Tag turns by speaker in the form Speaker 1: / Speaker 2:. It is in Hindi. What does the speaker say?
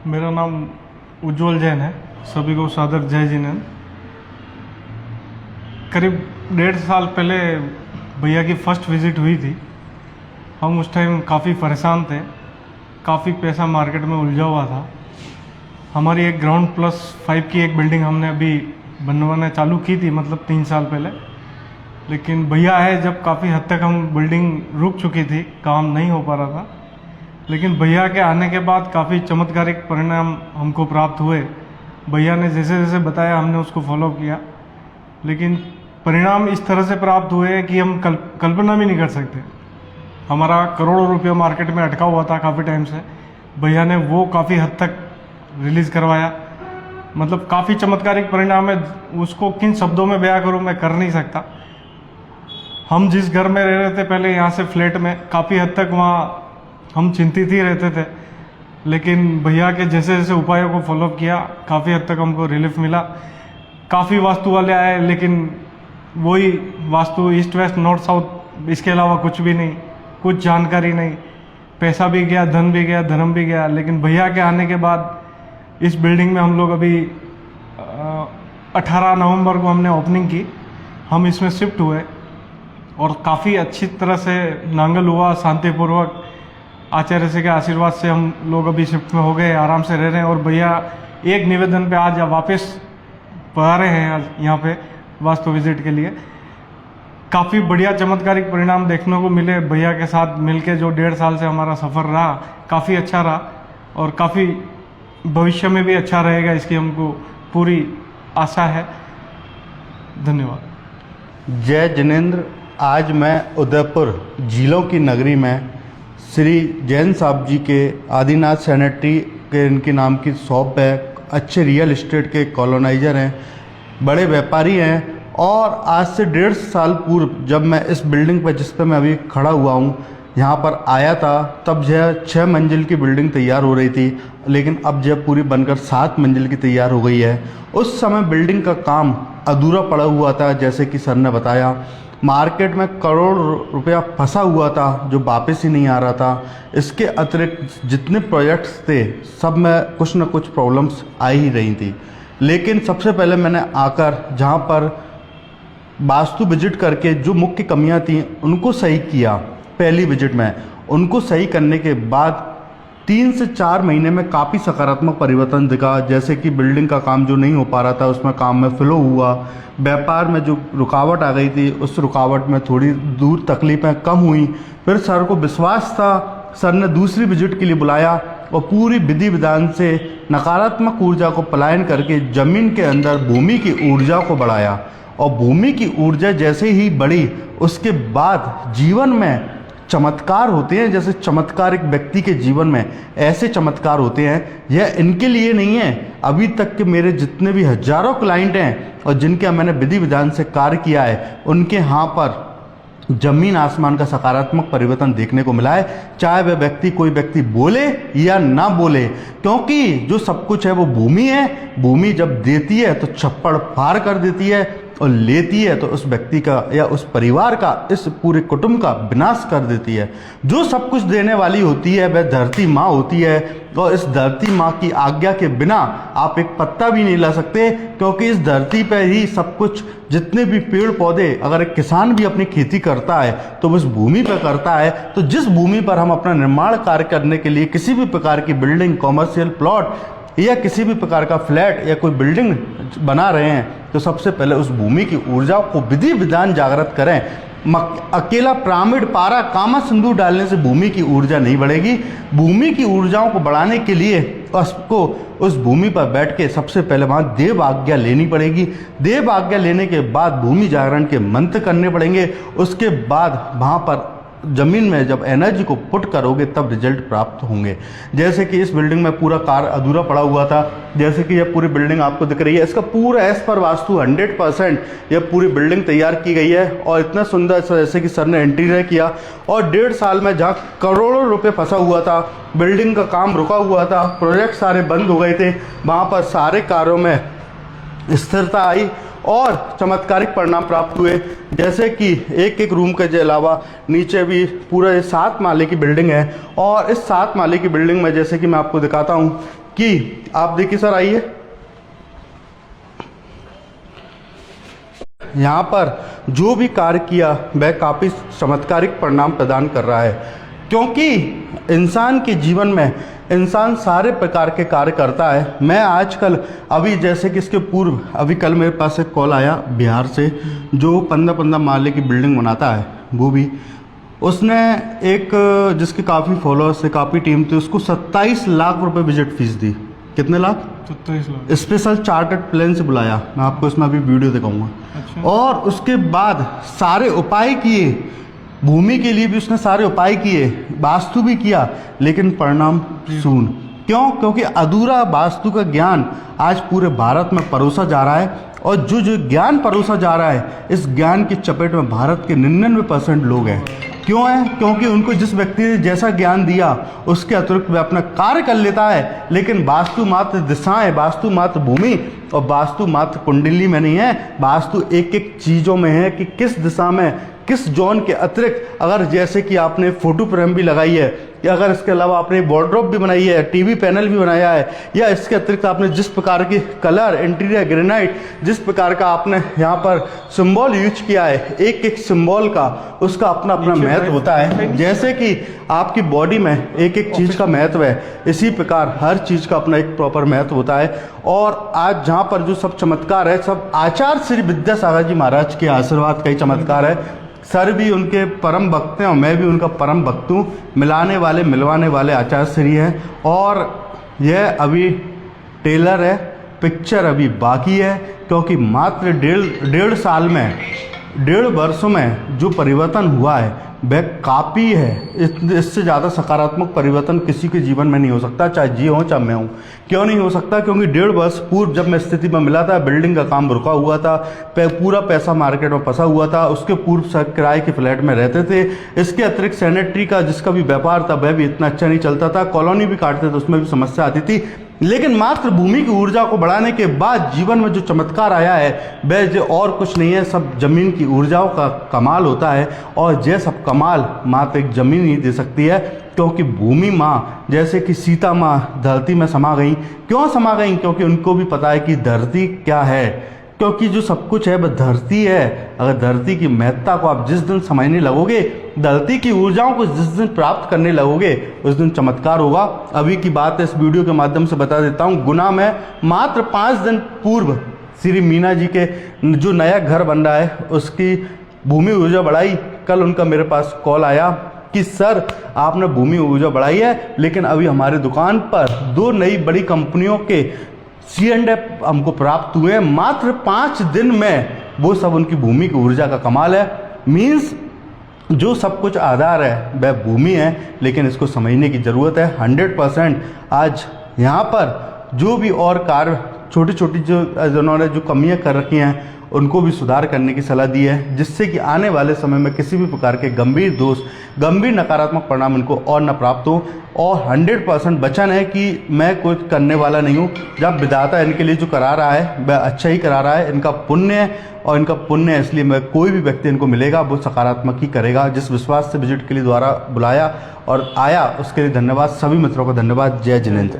Speaker 1: मेरा नाम उज्जवल जैन है। सभी को सादर जय जिनेंद्र। करीब 1.5 साल पहले भैया की फर्स्ट विज़िट हुई थी। हम उस टाइम काफ़ी परेशान थे, काफ़ी पैसा मार्केट में उलझा हुआ था। हमारी एक ग्राउंड प्लस 5 की एक बिल्डिंग हमने अभी बनवाना चालू की थी, मतलब 3 साल पहले। लेकिन भैया आए जब काफ़ी हद तक हम बिल्डिंग रुक चुकी थी, काम नहीं हो पा रहा था। लेकिन भैया के आने के बाद काफ़ी चमत्कारिक परिणाम हमको प्राप्त हुए। भैया ने जैसे जैसे बताया हमने उसको फॉलो किया, लेकिन परिणाम इस तरह से प्राप्त हुए कि हम कल्पना भी नहीं कर सकते। हमारा करोड़ों रुपया मार्केट में अटका हुआ था काफ़ी टाइम से, भैया ने वो काफ़ी हद तक रिलीज़ करवाया। मतलब काफ़ी चमत्कारिक परिणाम है, उसको किन शब्दों में बयां करूँ मैं कर नहीं सकता। हम जिस घर में रह रहे थे पहले, यहाँ से फ्लैट में, काफ़ी हद तक वहाँ हम चिंतित ही रहते थे। लेकिन भैया के जैसे जैसे उपायों को फॉलो किया, काफ़ी हद तक हमको रिलीफ मिला। काफ़ी वास्तु वाले आए, लेकिन वही vastu east west north south, इसके अलावा कुछ भी नहीं, कुछ जानकारी नहीं। पैसा भी गया, धन भी गया, धर्म भी गया। लेकिन भैया के आने के बाद इस बिल्डिंग में हम लोग अभी 18 नवंबर को हमने ओपनिंग की, हम इसमें शिफ्ट हुए और काफ़ी अच्छी तरह से नांगल हुआ, शांतिपूर्वक। आचार्य से के आशीर्वाद से हम लोग अभी शिफ्ट में हो गए, आराम से रह रहे हैं। और भैया एक निवेदन पे आज वापस पधारे हैं आज यहाँ पे वास्तु विजिट के लिए। काफ़ी बढ़िया चमत्कारिक परिणाम देखने को मिले। भैया के साथ मिलके जो 1.5 साल से हमारा सफ़र रहा, काफ़ी अच्छा रहा और काफ़ी भविष्य में भी अच्छा रहेगा, इसकी हमको पूरी आशा है। धन्यवाद।
Speaker 2: जय जिनेंद्र। आज मैं उदयपुर झीलों की नगरी में श्री जैन साहब जी के आदिनाथ सैनिटरी के इनके नाम की शॉप है। अच्छे रियल एस्टेट के कॉलोनाइजर हैं, बड़े व्यापारी हैं। और आज से 1.5 साल पूर्व जब मैं इस बिल्डिंग पर, जिस पर मैं अभी खड़ा हुआ हूँ, यहाँ पर आया था, तब यह 6 मंजिल की बिल्डिंग तैयार हो रही थी। लेकिन अब जब पूरी बनकर 7 मंजिल की तैयार हो गई है। उस समय बिल्डिंग का काम अधूरा पड़ा हुआ था। जैसे कि सर ने बताया, मार्केट में करोड़ रुपया फंसा हुआ था जो वापस ही नहीं आ रहा था। इसके अतिरिक्त जितने प्रोजेक्ट्स थे सब में कुछ न कुछ प्रॉब्लम्स आ ही रही थी। लेकिन सबसे पहले मैंने आकर जहाँ पर वास्तु विजिट करके जो मुख्य कमियाँ थीं उनको सही किया। पहली विजिट में उनको सही करने के बाद 3 से 4 महीने में काफ़ी सकारात्मक परिवर्तन दिखा। जैसे कि बिल्डिंग का काम जो नहीं हो पा रहा था उसमें काम में फ्लो हुआ। व्यापार में जो रुकावट आ गई थी उस रुकावट में थोड़ी दूर तकलीफ़ें कम हुई। फिर सर को विश्वास था, सर ने दूसरी विजिट के लिए बुलाया और पूरी विधि विधान से नकारात्मक ऊर्जा को पलायन करके ज़मीन के अंदर भूमि की ऊर्जा को बढ़ाया। और भूमि की ऊर्जा जैसे ही बढ़ी उसके बाद जीवन में चमत्कार होते हैं। जैसे चमत्कार एक व्यक्ति के जीवन में ऐसे चमत्कार होते हैं, यह इनके लिए नहीं है। अभी तक के मेरे जितने भी हजारों क्लाइंट हैं और जिनके मैंने विधि विधान से कार्य किया है, उनके यहाँ पर जमीन आसमान का सकारात्मक परिवर्तन देखने को मिला है। चाहे वह व्यक्ति, कोई व्यक्ति बोले या ना बोले, क्योंकि जो सब कुछ है वो भूमि है। भूमि जब देती है तो छप्पड़ फाड़ कर देती है, और लेती है तो उस व्यक्ति का या उस परिवार का, इस पूरे कुटुंब का विनाश कर देती है। जो सब कुछ देने वाली होती है वह धरती माँ होती है। और इस धरती माँ की आज्ञा के बिना आप एक पत्ता भी नहीं ला सकते, क्योंकि इस धरती पर ही सब कुछ, जितने भी पेड़ पौधे, अगर एक किसान भी अपनी खेती करता है तो उस भूमि पर करता है। तो जिस भूमि पर हम अपना निर्माण कार्य करने के लिए किसी भी प्रकार की बिल्डिंग, कॉमर्शियल प्लॉट या किसी भी प्रकार का फ्लैट या कोई बिल्डिंग बना रहे हैं, तो सबसे पहले उस भूमि की ऊर्जा को विधि विधान जागृत करें। अकेला पिरामिड, पारा, कामा, सिंदूर डालने से भूमि की ऊर्जा नहीं बढ़ेगी। भूमि की ऊर्जाओं को बढ़ाने के लिए उसको उस भूमि पर बैठ के सबसे पहले वहाँ देव आज्ञा लेनी पड़ेगी। देव आज्ञा लेने के बाद भूमि जागरण के मंत्र करने पड़ेंगे। उसके बाद वहाँ पर जमीन में जब एनर्जी को पुट करोगे तब रिजल्ट प्राप्त होंगे। जैसे कि इस बिल्डिंग में पूरा कार्य अधूरा पड़ा हुआ था। जैसे कि यह पूरी बिल्डिंग आपको दिख रही है, इसका पूरा एज पर वास्तु 100% यह पूरी बिल्डिंग तैयार की गई है। और इतना सुंदर जैसे कि सर ने इंटीरियर किया। और 1.5 साल में जहाँ करोड़ों रुपए फंसा हुआ था, बिल्डिंग का काम रुका हुआ था, प्रोजेक्ट सारे बंद हो गए थे, वहाँ पर सारे कार्यों में स्थिरता आई और चमत्कारिक परिणाम प्राप्त हुए। जैसे कि एक एक रूम के अलावा नीचे भी पूरा 7 माले की बिल्डिंग है। और इस 7 माले की बिल्डिंग में जैसे कि मैं आपको दिखाता हूँ कि आप देखिए सर, आइए यहाँ पर जो भी कार्य किया वह काफ़ी चमत्कारिक परिणाम प्रदान कर रहा है, क्योंकि इंसान के जीवन में इंसान सारे प्रकार के कार्य करता है। मैं आजकल अभी जैसे कि इसके पूर्व अभी कल मेरे पास एक कॉल आया बिहार से, जो 15-15 माले की बिल्डिंग बनाता है। वो भी उसने एक जिसके काफ़ी फॉलोअर्स थे, काफ़ी टीम थी, उसको 27 लाख रुपए विजिट फीस दी। कितने lakh?
Speaker 1: 27 lakh.
Speaker 2: Special chartered plane से बुलाया, मैं आपको इसमें अभी वीडियो दिखाऊंगा।
Speaker 1: अच्छा।
Speaker 2: और उसके बाद सारे उपाय किए, भूमि के लिए भी उसने सारे उपाय किए, वास्तु भी किया, लेकिन परिणाम शून्य। क्यों? क्योंकि अधूरा वास्तु का ज्ञान आज पूरे भारत में परोसा जा रहा है, और जो जो ज्ञान परोसा जा रहा है, इस ज्ञान की चपेट में भारत के 99% लोग हैं। क्यों है? क्योंकि उनको जिस व्यक्ति ने जैसा ज्ञान दिया उसके अतिरिक्त वह अपना कार्य कर लेता है, लेकिन वास्तु मात्र दिशाएं, वास्तु मात्र भूमि और वास्तु मात्र कुंडली में नहीं है, वास्तु एक एक चीज़ों में है कि किस दिशा में, किस जोन के अतिरिक्त, अगर जैसे कि आपने फोटो फ्रेम भी लगाई है, या अगर इसके अलावा आपने वार्डरोब भी बनाई है, टीवी पैनल भी बनाया है, या इसके अतिरिक्त आपने जिस प्रकार की कलर, इंटीरियर, ग्रेनाइट, जिस प्रकार का आपने यहाँ पर सिंबल यूज किया है, एक एक सिंबल का उसका अपना अपना महत्व होता है। जैसे कि आपकी बॉडी में एक एक चीज़ का महत्व है, इसी प्रकार हर चीज़ का अपना एक प्रॉपर महत्व होता है। और आज जहाँ पर जो सब चमत्कार है, सब आचार्य श्री विद्यासागर जी महाराज के आशीर्वाद का ही चमत्कार है। सर भी उनके परम भक्त हैं और मैं भी उनका परम भक्त हूँ। मिलाने वाले मिलवाने वाले आचार्य श्री हैं। और यह अभी टेलर है, पिक्चर अभी बाकी है, क्योंकि मात्र डेढ़ साल में, 1.5 वर्षों में जो परिवर्तन हुआ है वह काफ़ी है। इससे ज़्यादा सकारात्मक परिवर्तन किसी के जीवन में नहीं हो सकता, चाहे जी हो चाहे मैं हूँ। क्यों नहीं हो सकता? क्योंकि 1.5 वर्ष पूर्व जब मैं स्थिति में मिला था, बिल्डिंग का काम रुका हुआ था, पूरा पैसा मार्केट में फंसा हुआ था। उसके पूर्व सब किराए के फ्लैट में रहते थे। इसके अतिरिक्त सैनिटरी का जिसका भी व्यापार था वह भी इतना अच्छा नहीं चलता था। कॉलोनी भी काटते थे, उसमें भी समस्या आती थी। लेकिन मात्र भूमि की ऊर्जा को बढ़ाने के बाद जीवन में जो चमत्कार आया है वह जो और कुछ नहीं है, सब जमीन की ऊर्जाओं का कमाल होता है। और यह सब कमाल मात्र एक जमीन ही दे सकती है, क्योंकि भूमि माँ जैसे कि सीता माँ धरती में समा गई। क्यों समा गई? क्योंकि उनको भी पता है कि धरती क्या है, क्योंकि जो सब कुछ है वह धरती है। अगर धरती की महत्ता को आप जिस दिन समझने लगोगे, धरती की ऊर्जाओं को जिस दिन प्राप्त करने लगोगे, उस दिन चमत्कार होगा। अभी की बात इस वीडियो के माध्यम से बता देता हूँ। गुना में मात्र 5 दिन पूर्व श्री मीना जी के जो नया घर बन रहा है उसकी भूमि ऊर्जा बढ़ाई। कल उनका मेरे पास कॉल आया कि सर आपने भूमि ऊर्जा बढ़ाई है, लेकिन अभी हमारी दुकान पर 2 नई बड़ी कंपनियों के C&F हमको प्राप्त हुए। मात्र 5 दिन में वो सब उनकी भूमि की ऊर्जा का कमाल है। मीन्स जो सब कुछ आधार है वह भूमि है, लेकिन इसको समझने की ज़रूरत है। 100% आज यहाँ पर जो भी और कार्य छोटी छोटी जो उन्होंने जो कमियाँ कर रखी हैं उनको भी सुधार करने की सलाह दी है, जिससे कि आने वाले समय में किसी भी प्रकार के गंभीर दोष, गंभीर नकारात्मक परिणाम इनको और न प्राप्त हो। और 100% वचन है कि मैं कुछ करने वाला नहीं हूँ। जब विधाता इनके लिए जो करा रहा है वह अच्छा ही करा रहा है, इनका पुण्य है, और इनका पुण्य है इसलिए मैं कोई भी व्यक्ति इनको मिलेगा वो सकारात्मक ही करेगा। जिस विश्वास से विजिट के लिए द्वारा बुलाया और आया उसके लिए धन्यवाद। सभी मित्रों का धन्यवाद। जय जिनेंद्र।